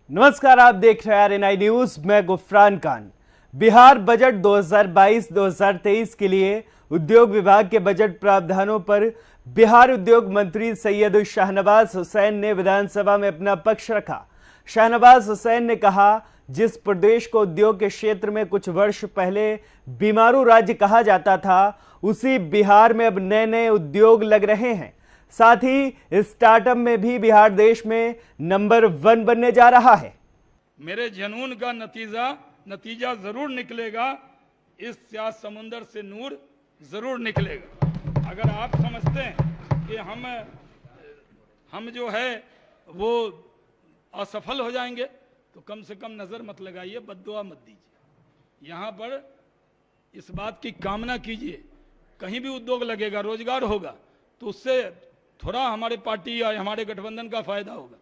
नमस्कार, आप देख रहे हैं आरएनआई न्यूज। मैं गुफरान खान। बिहार बजट 2022-2023 के लिए उद्योग विभाग के बजट प्रावधानों पर बिहार उद्योग मंत्री सैयद शाहनवाज हुसैन ने विधानसभा में अपना पक्ष रखा। शाहनवाज हुसैन ने कहा, जिस प्रदेश को उद्योग के क्षेत्र में कुछ वर्ष पहले बीमारू राज्य कहा जाता था, उसी बिहार में अब नए नए उद्योग लग रहे हैं। साथ ही स्टार्टअप में भी बिहार देश में नंबर 1 बनने जा रहा है। मेरे जुनून का नतीजा जरूर निकलेगा। इस स्याह समुंदर से नूर जरूर निकलेगा। अगर आप समझते हैं कि हम जो है वो असफल हो जाएंगे तो कम से कम नजर मत लगाइए, बद्दुआ मत दीजिए। यहाँ पर इस बात की कामना कीजिए, कहीं भी उद्योग लगेगा, रोजगार होगा, तो उससे थोड़ा हमारे पार्टी या हमारे गठबंधन का फायदा होगा।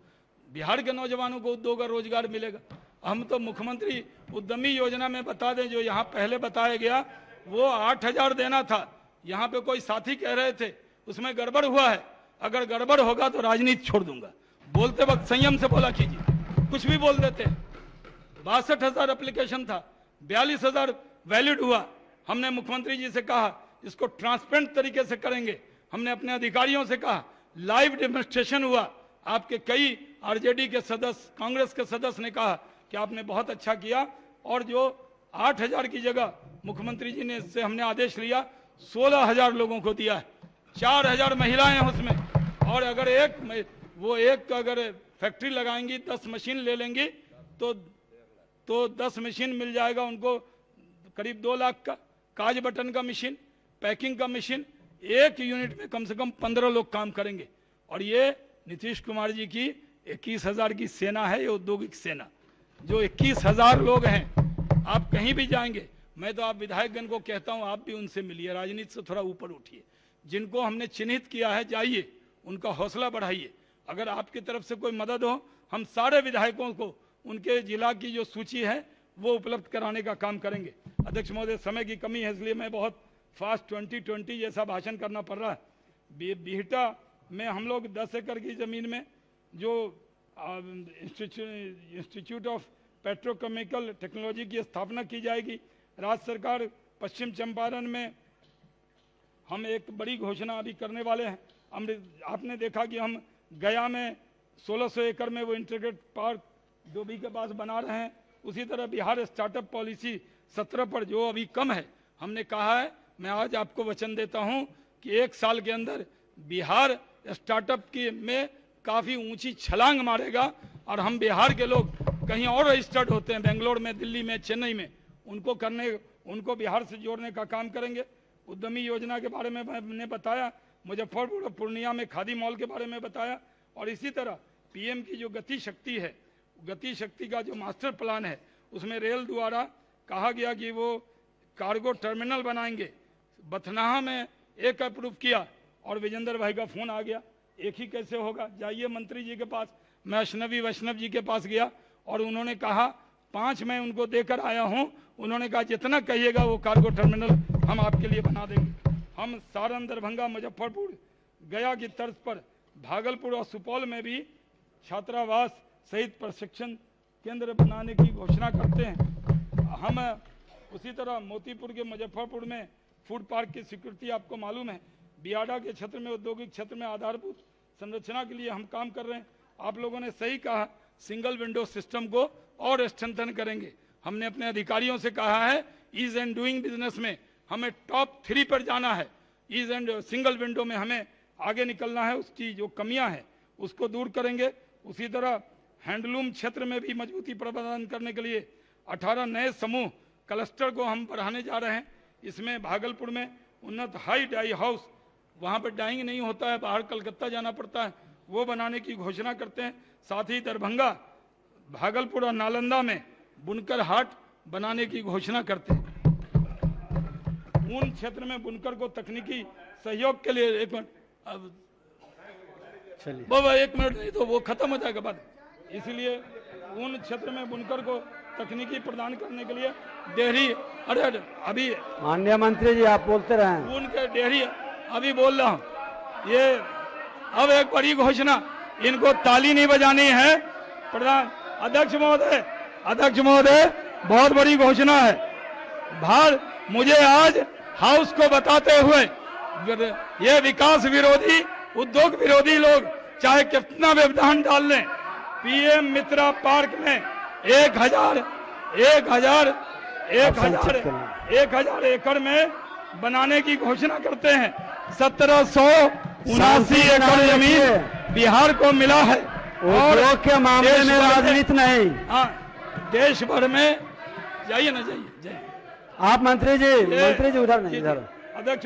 बिहार के नौजवानों को उद्योग और रोजगार मिलेगा। हम तो मुख्यमंत्री उद्यमी योजना में बता दें, जो यहाँ पहले बताया गया वो 8,000 देना था। यहाँ पे कोई साथी कह रहे थे उसमें गड़बड़ हुआ है। अगर गड़बड़ होगा तो राजनीति छोड़ दूंगा। बोलते वक्त संयम से बोला कीजिए, कुछ भी बोल देते हैं। 62,000 एप्लीकेशन था, 42,000 वैलिड हुआ। हमने मुख्यमंत्री जी से कहा इसको ट्रांसपेरेंट तरीके से करेंगे। हमने अपने अधिकारियों से कहा, लाइव डेमोन्स्ट्रेशन हुआ। आपके कई आरजेडी के सदस्य, कांग्रेस के सदस्य ने कहा कि आपने बहुत अच्छा किया। और जो 8,000 की जगह मुख्यमंत्री जी ने इससे हमने आदेश लिया, 16,000 लोगों को दिया है। 4,000 महिलाएं हैं उसमें। और अगर एक अगर फैक्ट्री लगाएंगी, 10 मशीन ले लेंगी तो 10 मशीन मिल जाएगा उनको, करीब 2 लाख का। काज बटन का मशीन, पैकिंग का मशीन, एक यूनिट में कम से कम 15 लोग काम करेंगे। और ये नीतीश कुमार जी की 21,000 की सेना है, ये औद्योगिक सेना, जो 21,000 लोग हैं। आप कहीं भी जाएंगे, मैं तो आप विधायकगण को कहता हूं, आप भी उनसे मिलिए, राजनीति से थोड़ा ऊपर उठिए। जिनको हमने चिन्हित किया है, जाइए, उनका हौसला बढ़ाइए। अगर आपकी तरफ से कोई मदद हो, हम सारे विधायकों को उनके जिला की जो सूची है वो उपलब्ध कराने का काम करेंगे। अध्यक्ष महोदय, समय की कमी है, इसलिए मैं बहुत फास्ट 2020 जैसा भाषण करना पड़ रहा है। बिहटा में हम लोग 10 एकड़ की जमीन में जो इंस्टीट्यूट ऑफ पेट्रोकेमिकल टेक्नोलॉजी की स्थापना की जाएगी। राज्य सरकार पश्चिम चंपारण में हम एक बड़ी घोषणा अभी करने वाले हैं। आपने देखा कि हम गया में 1600 एकड़ में वो इंटीग्रेटेड पार्क डोभी के पास बना रहे हैं। उसी तरह बिहार स्टार्टअप पॉलिसी 17 पर जो अभी कम है, हमने कहा है, मैं आज आपको वचन देता हूं कि 1 साल के अंदर बिहार स्टार्टअप की में काफी ऊंची छलांग मारेगा। और हम बिहार के लोग कहीं और रजिस्टर्ड होते हैं, बेंगलोर में, दिल्ली में, चेन्नई में, उनको बिहार से जोड़ने का काम करेंगे। उद्यमी योजना के बारे में मैंने बताया, मुजफ्फरपुर और पूर्णिया में खादी मॉल के बारे में बताया। और इसी तरह पीएम की जो गति शक्ति है, गति शक्ति का जो मास्टर प्लान है, उसमें रेल द्वारा कहा गया कि वो कार्गो टर्मिनल बनाएंगे। बथनाहा में एक अप्रूव किया और विजेंद्र भाई का फोन आ गया, एक ही कैसे होगा, जाइए मंत्री जी के पास। मैं अश्नवी वैष्णव जी के पास गया और उन्होंने कहा, 5 मैं उनको देकर आया हूं। उन्होंने कहा जितना कहिएगा वो कार्गो टर्मिनल हम आपके लिए बना देंगे। हम सारण, दरभंगा, मुजफ्फरपुर, गया की तर्ज पर भागलपुर और सुपौल में भी छात्रावास सहित प्रशिक्षण केंद्र बनाने की घोषणा करते हैं। हम उसी तरह मोतीपुर के मुजफ्फरपुर में फूड पार्क की स्वीकृति आपको मालूम है। बियाडा के क्षेत्र में, औद्योगिक क्षेत्र में आधारभूत संरचना के लिए हम काम कर रहे हैं। आप लोगों ने सही कहा, सिंगल विंडो सिस्टम को और स्ट्रेंथन करेंगे। हमने अपने अधिकारियों से कहा है, ईज एंड डूइंग बिजनेस में हमें टॉप 3 पर जाना है। ईज एंड सिंगल विंडो में हमें आगे निकलना है, उसकी जो कमियां हैं उसको दूर करेंगे। उसी तरह हैंडलूम क्षेत्र में भी मजबूती प्रदान करने के लिए 18 नए समूह क्लस्टर को हम बढ़ाने जा रहे हैं। इसमें भागलपुर में उन्नत हाई डाई हाउस, वहाँ पर डाइंग नहीं होता है, बाहर कलकत्ता जाना पड़ता है, वो बनाने की घोषणा करते हैं। साथ ही दरभंगा, भागलपुर और नालंदा में बुनकर हाट बनाने की घोषणा करते हैं। ऊन क्षेत्र में बुनकर को तकनीकी सहयोग के लिए एक मिनट नहीं तो वो खत्म हो जाएगा बात। इसलिए ऊन क्षेत्र में बुनकर को तकनीकी प्रदान करने के लिए डेहरी, अरे अभी माननीय मंत्री जी आप बोलते रहे, ऊन के डेहरी अभी बोल रहा हूं। ये अब एक बड़ी घोषणा, इनको ताली नहीं बजानी है, प्रधान अध्यक्ष महोदय बहुत बड़ी घोषणा है। मुझे आज हाउस को बताते हुए ये विकास विरोधी, उद्योग विरोधी लोग चाहे कितना व्यवधान डाल लें, पीएम मित्रा पार्क में 1000 एकड़ में बनाने की घोषणा करते हैं। 1779 एकड़ जमीन बिहार को मिला है और उद्योग के मामले में राजनीति नहीं। हाँ, देश भर में जाइए। आप मंत्री जी उधर नहीं, इधर। अध्यक्ष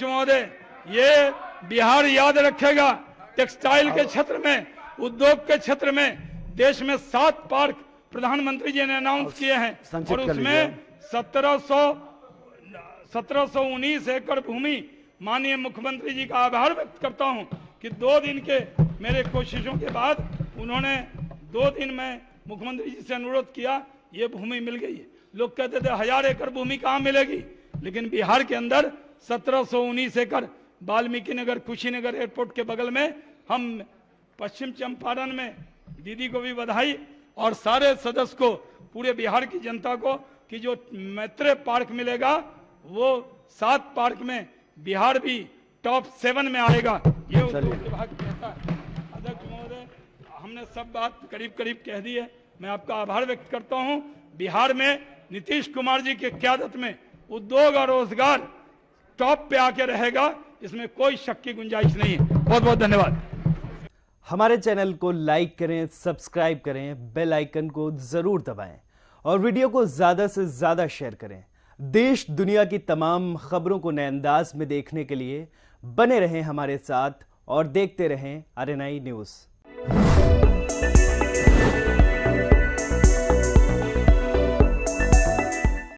महोदय, ये बिहार याद रखेगा। टेक्सटाइल के क्षेत्र में, उद्योग के क्षेत्र में देश में 7 पार्क प्रधानमंत्री जी ने अनाउंस किए हैं और उसमें 1719 एकड़ भूमि। माननीय मुख्यमंत्री जी का आभार व्यक्त करता हूं कि 2 दिन के मेरे कोशिशों के बाद उन्होंने 2 दिन में मुख्यमंत्री जी से अनुरोध किया, ये भूमि मिल गई है। लोग कहते थे 1000 एकड़ भूमि कहाँ मिलेगी, लेकिन बिहार के अंदर 1719 एकड़ वाल्मीकि नगर, कुशीनगर एयरपोर्ट के बगल में। हम पश्चिम चंपारण में दीदी को भी बधाई और सारे सदस्य को, पूरे बिहार की जनता को, कि जो मैत्रेय पार्क मिलेगा वो 7 पार्क में बिहार भी टॉप 7 में आएगा, ये उद्योग विभाग कहता है। अध्यक्ष महोदय, हमने सब बात करीब कह दी है। मैं आपका आभार व्यक्त करता हूं। बिहार में नीतीश कुमार जी की क़यादत में उद्योग और रोजगार टॉप पे आके रहेगा, इसमें कोई शक की गुंजाइश नहीं है। बहुत बहुत धन्यवाद। हमारे चैनल को लाइक करें, सब्सक्राइब करें, बेल आइकन को जरूर दबाएं और वीडियो को ज्यादा से ज्यादा शेयर करें। देश दुनिया की तमाम खबरों को नए अंदाज में देखने के लिए बने रहें हमारे साथ और देखते रहें RNI न्यूज़।